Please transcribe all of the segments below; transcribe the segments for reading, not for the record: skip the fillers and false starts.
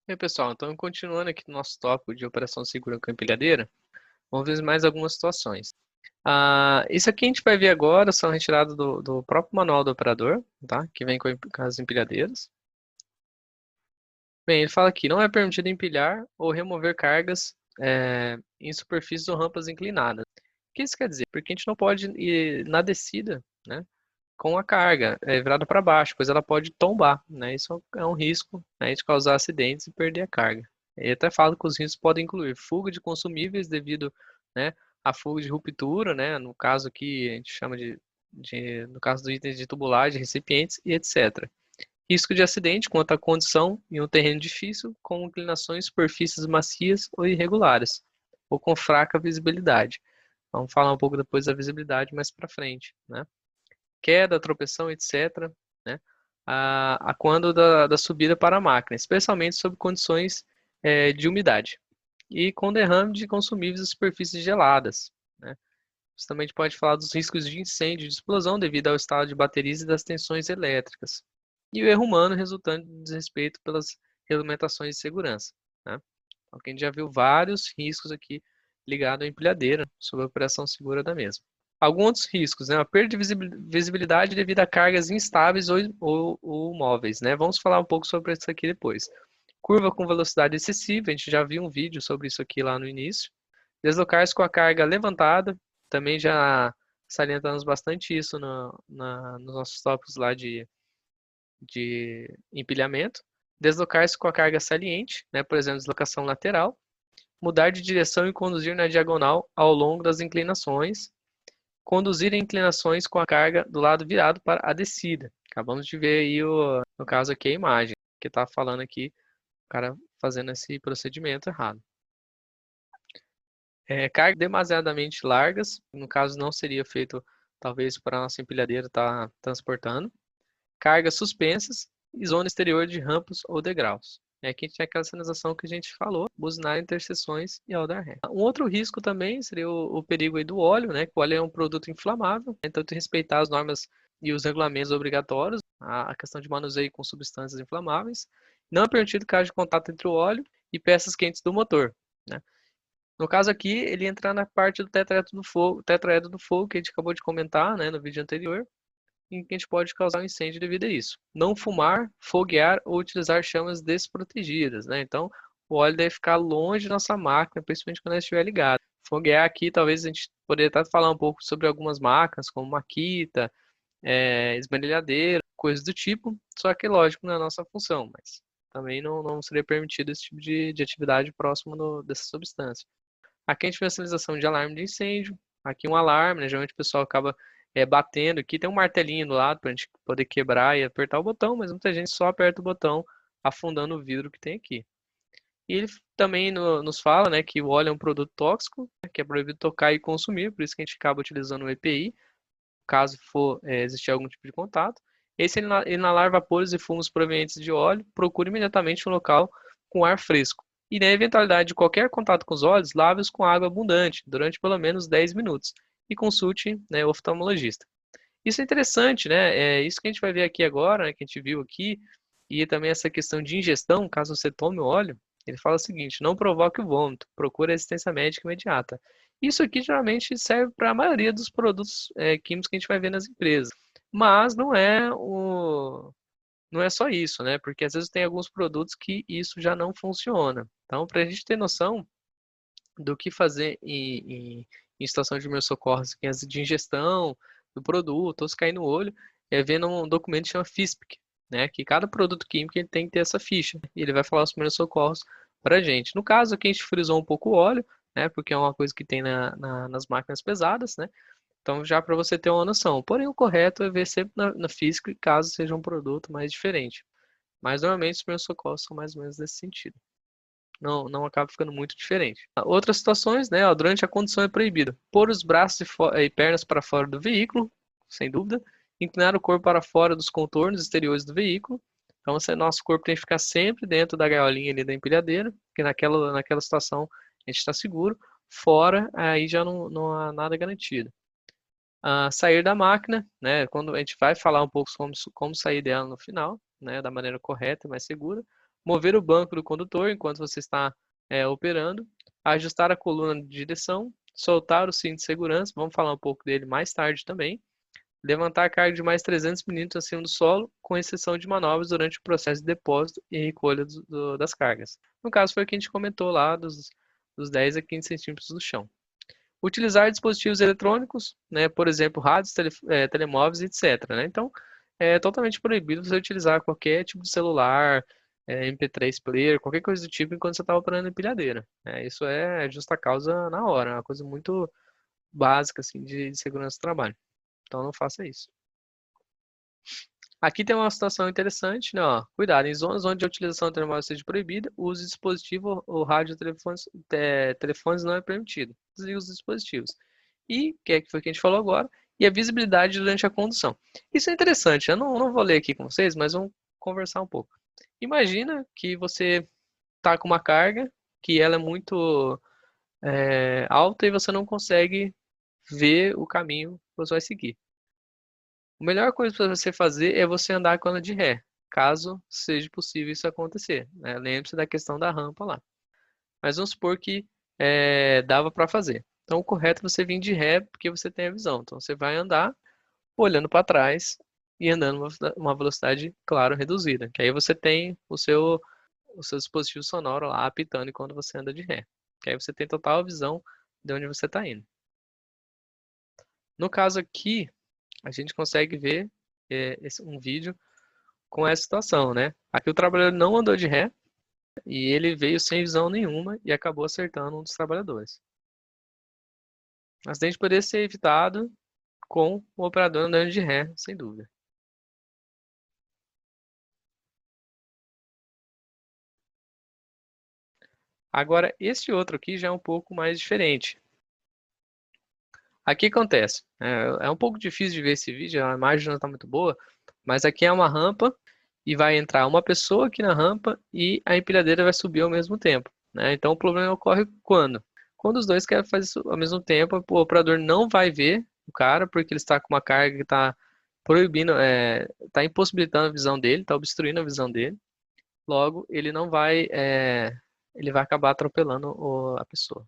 E aí, pessoal, então continuando aqui no nosso tópico de operação segura com empilhadeira, vamos ver mais algumas situações. Isso aqui a gente vai ver agora são retirados do próprio manual do operador, tá? Que vem com as empilhadeiras. Bem, ele fala aqui, não é permitido empilhar ou remover cargas em superfícies ou rampas inclinadas. O que isso quer dizer? Porque a gente não pode ir na descida, né? Com a carga virada para baixo, pois ela pode tombar, né? Isso é um risco, né, de causar acidentes e perder a carga. Ele até fala que os riscos podem incluir fuga de consumíveis devido, né, à fuga de ruptura, né? No caso aqui a gente chama no caso do item de tubulagem, recipientes e etc. Risco de acidente quanto à condição em um terreno difícil, com inclinações, superfícies macias ou irregulares, ou com fraca visibilidade. Vamos falar um pouco depois da visibilidade mais para frente, né? Queda, tropeção, etc., né? A quando da subida para a máquina, especialmente sob condições de umidade e com derrame de consumíveis em superfícies geladas, né? Você também pode falar dos riscos de incêndio e de explosão devido ao estado de baterias e das tensões elétricas e o erro humano resultante do desrespeito pelas regulamentações de segurança, né? Então, a gente já viu vários riscos aqui ligados à empilhadeira sobre a operação segura da mesma. Alguns outros riscos, né? A perda de visibilidade devido a cargas instáveis ou móveis, né? Vamos falar um pouco sobre isso aqui depois. Curva com velocidade excessiva, a gente já viu um vídeo sobre isso aqui lá no início. Deslocar-se com a carga levantada, também já salientamos bastante isso nos nossos tópicos lá de empilhamento. Deslocar-se com a carga saliente, né? Por exemplo, deslocação lateral. Mudar de direção e conduzir na diagonal ao longo das inclinações, conduzir em inclinações com a carga do lado virado para a descida. Acabamos de ver aí, no caso aqui, a imagem, que está falando aqui, o cara fazendo esse procedimento errado. Cargas demasiadamente largas, no caso não seria feito, talvez, para a nossa empilhadeira estar transportando. Cargas suspensas e zona exterior de rampas ou degraus. Aqui a gente tem aquela sinalização que a gente falou, buzinar interseções e ao dar ré. Um outro risco também seria o perigo aí do óleo, né? Que o óleo é um produto inflamável, então tem que respeitar as normas e os regulamentos obrigatórios, a questão de manuseio com substâncias inflamáveis. Não é permitido que haja contato entre o óleo e peças quentes do motor, né? No caso aqui, ele entra na parte do tetraedro do fogo, que a gente acabou de comentar, né, no vídeo anterior, em que a gente pode causar um incêndio devido a isso. Não fumar, foguear ou utilizar chamas desprotegidas, né? Então, o óleo deve ficar longe da nossa máquina, principalmente quando ela estiver ligada. Foguear aqui, talvez a gente poderia até falar um pouco sobre algumas máquinas, como Makita, esmerilhadeira, coisas do tipo, só que lógico, não é a nossa função, mas também não seria permitido esse tipo de atividade próximo dessa substância. Aqui a gente vê a sinalização de alarme de incêndio. Aqui um alarme, né? Geralmente o pessoal acaba batendo. Aqui tem um martelinho do lado para a gente poder quebrar e apertar o botão, mas muita gente só aperta o botão afundando o vidro que tem aqui. E ele também nos fala, né, que o óleo é um produto tóxico, né, que é proibido tocar e consumir, por isso que a gente acaba utilizando o EPI, caso for existir algum tipo de contato. E se inalar vapores e fumos provenientes de óleo, procure imediatamente um local com ar fresco. E na eventualidade de qualquer contato com os olhos, lave-os com água abundante durante pelo menos 10 minutos e consulte, né, o oftalmologista. Isso é interessante, né? É isso que a gente vai ver aqui agora, né, que a gente viu aqui, e também essa questão de ingestão, caso você tome o óleo, ele fala o seguinte: não provoque o vômito, procure assistência médica imediata. Isso aqui geralmente serve para a maioria dos produtos químicos que a gente vai ver nas empresas, mas não é só isso, né? Porque às vezes tem alguns produtos que isso já não funciona. Então, para a gente ter noção do que fazer em situação de primeiros socorros, de ingestão do produto, ou se cair no olho, vendo um documento que chama FISPIC, né? Que cada produto químico ele tem que ter essa ficha, e ele vai falar os primeiros socorros para a gente. No caso aqui a gente frisou um pouco o óleo, né? Porque é uma coisa que tem nas máquinas pesadas, né? Então já para você ter uma noção. Porém o correto é ver sempre na FISPIC, caso seja um produto mais diferente. Mas normalmente os primeiros socorros são mais ou menos nesse sentido. Não acaba ficando muito diferente. Outras situações, né, ó, durante a condução é proibido pôr os braços e pernas para fora do veículo, sem dúvida, inclinar o corpo para fora dos contornos exteriores do veículo. Então, nosso corpo tem que ficar sempre dentro da gaiolinha ali da empilhadeira, porque naquela situação a gente está seguro. Fora, aí já não há nada garantido. Sair da máquina, né, quando a gente vai falar um pouco como sair dela no final, né, da maneira correta e mais segura. mover o banco do condutor enquanto você está operando, ajustar a coluna de direção, soltar o cinto de segurança, vamos falar um pouco dele mais tarde também, levantar a carga de mais 300 milímetros acima do solo, com exceção de manobras durante o processo de depósito e recolha das cargas. No caso, foi o que a gente comentou lá dos 10 a 15 centímetros do chão. Utilizar dispositivos eletrônicos, né, por exemplo, rádios, telemóveis, etc. Né? Então, é totalmente proibido você utilizar qualquer tipo de celular, MP3 player, qualquer coisa do tipo enquanto você está operando a empilhadeira. Isso é justa causa na hora, é uma coisa muito básica assim, de segurança do trabalho. Então, não faça isso. Aqui tem uma situação interessante, né? Ó, cuidado, em zonas onde a utilização do telemóvel seja proibida, o uso de dispositivo ou rádio telefones não é permitido. Desliga os dispositivos. E, que é que foi que a gente falou agora, e a visibilidade durante a condução. Isso é interessante, eu não vou ler aqui com vocês, mas vamos conversar um pouco. Imagina que você está com uma carga, que ela é muito alta e você não consegue ver o caminho que você vai seguir. A melhor coisa para você fazer é você andar com ela de ré, caso seja possível isso acontecer, né? Lembre-se da questão da rampa lá. Mas vamos supor que dava para fazer. Então, o correto é você vir de ré, porque você tem a visão. Então, você vai andar olhando para trás e andando uma velocidade, claro, reduzida. Que aí você tem o seu dispositivo sonoro lá apitando enquanto você anda de ré. Que aí você tem total visão de onde você está indo. No caso aqui, a gente consegue ver um vídeo com essa situação, né? Aqui o trabalhador não andou de ré e ele veio sem visão nenhuma e acabou acertando um dos trabalhadores. O acidente poderia ser evitado com o operador andando de ré, sem dúvida. Agora, este outro aqui já é um pouco mais diferente. Aqui acontece, é um pouco difícil de ver esse vídeo, a imagem não está muito boa, mas aqui é uma rampa e vai entrar uma pessoa aqui na rampa e a empilhadeira vai subir ao mesmo tempo, né? Então o problema ocorre quando? Quando os dois querem fazer isso ao mesmo tempo, o operador não vai ver o cara porque ele está com uma carga que está proibindo, está impossibilitando a visão dele, está obstruindo a visão dele. Logo, ele não vai, ele vai acabar atropelando a pessoa.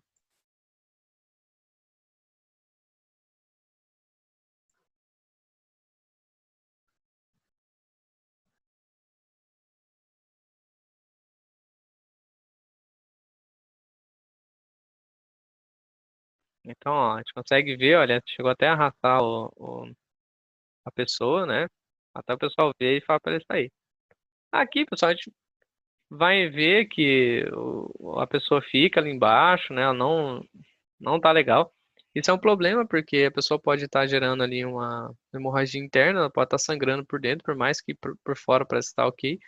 Então, ó, a gente consegue ver, olha, chegou até a arrastar a pessoa, né? Até o pessoal ver e falar para ele sair. Aqui, pessoal, a gente vai ver que a pessoa fica ali embaixo, né? Ela não tá legal. Isso é um problema porque a pessoa pode estar gerando ali uma hemorragia interna, ela pode estar sangrando por dentro, por mais que por fora parece estar ok,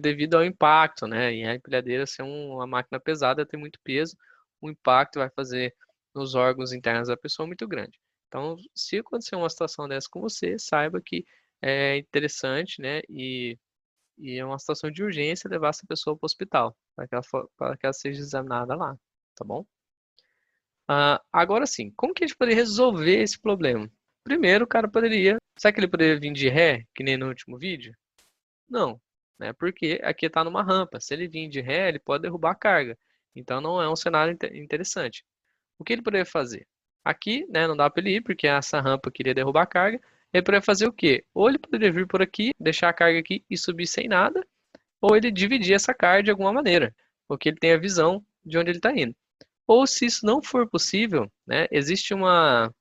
devido ao impacto, né? E a empilhadeira ser uma máquina pesada, tem muito peso, o impacto vai fazer nos órgãos internos da pessoa muito grande. Então, se acontecer uma situação dessa com você, saiba que é interessante, né? E é uma situação de urgência levar essa pessoa para o hospital, para que ela seja examinada lá, tá bom? Agora sim, como que a gente poderia resolver esse problema? Primeiro, o cara poderia. Será que ele poderia vir de ré, que nem no último vídeo? Não, né? Porque aqui está numa rampa. Se ele vir de ré, ele pode derrubar a carga. Então não é um cenário interessante. O que ele poderia fazer? Aqui, né, não dá para ele ir, porque essa rampa queria derrubar a carga. Ele poderia fazer o quê? Ou ele poderia vir por aqui, deixar a carga aqui e subir sem nada, ou ele dividir essa carga de alguma maneira, porque ele tem a visão de onde ele está indo. Ou se isso não for possível, né, existe uma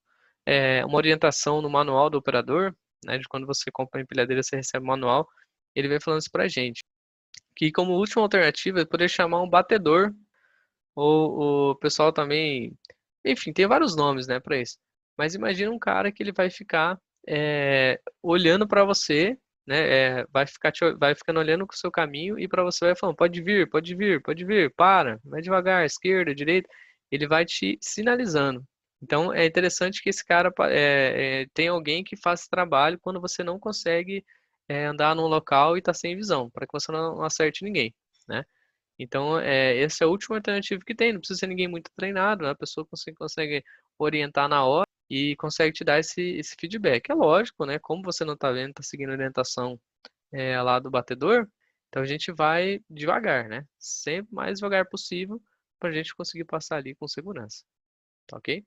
orientação no manual do operador, né, de quando você compra uma empilhadeira, você recebe o manual, ele vem falando isso pra gente. Que como última alternativa, ele poderia chamar um batedor, ou o pessoal também, enfim, tem vários nomes, né, para isso. Mas imagina um cara que ele vai ficar olhando para você, né, vai ficando olhando com o seu caminho e para você vai falando, pode vir, pode vir, pode vir, para, vai devagar, esquerda, direita, ele vai te sinalizando. Então é interessante que esse cara tenha alguém que faça esse trabalho quando você não consegue andar num local e está sem visão, para que você não acerte ninguém, né? Então, essa é a última alternativa que tem. Não precisa ser ninguém muito treinado, né? A pessoa consegue orientar na hora e consegue te dar esse feedback. É lógico, né? Como você não está vendo, está seguindo a orientação lá do batedor, Então a gente vai devagar, né? Sempre mais devagar possível para a gente conseguir passar ali com segurança. Tá ok?